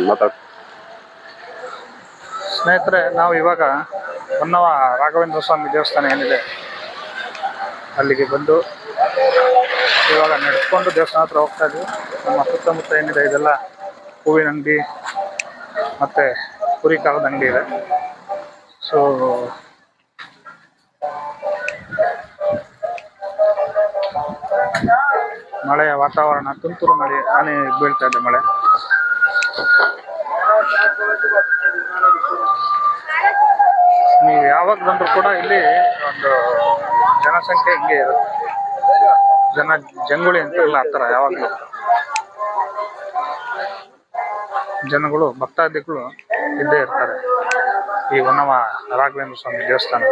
ಮಾತಾಡ್ ಸ್ನೇಹಿತರೆ, ನಾವು ಇವಾಗ ಹೊನ್ನವ ರಾಘವೇಂದ್ರ ಸ್ವಾಮಿ ದೇವಸ್ಥಾನ ಏನಿದೆ ಅಲ್ಲಿಗೆ ಬಂದು ಇವಾಗ ನಡೆಸ್ಕೊಂಡು ದೇವಸ್ಥಾನ ಹತ್ರ ಹೋಗ್ತಾ ಇದ್ವಿ. ನಮ್ಮ ಸುತ್ತಮುತ್ತ ಏನಿದೆ ಇದೆಲ್ಲ ಹೂವಿನ ಅಂಗಡಿ ಮತ್ತು ಕುರಿ ಕಾಲದ ಅಂಗಡಿ ಇದೆ. ಸೊ ಮಳೆಯ ವಾತಾವರಣ, ತುಂತುರು ಮಳೆ ಹನಿ ಬೀಳ್ತಾ ಇದೆ ಮಳೆ. ನೀವು ಯಾವಾಗ ಬಂದರೂ ಕೂಡ ಇಲ್ಲಿ ಒಂದು ಜನಸಂಖ್ಯೆ ಹಿಂಗೆ ಇರುತ್ತೆ, ಜಂಗುಳಿ ಅಂತಾರಲ್ಲ ಆ ಥರ ಯಾವಾಗಲೂ ಜನಗಳು ಭಕ್ತಾದಿಗಳು ಇದ್ದೇ ಇರ್ತಾರೆ ಈ ಹೊನ್ನವ ರಾಘವೇಂದ್ರ ಸ್ವಾಮಿ ದೇವಸ್ಥಾನ.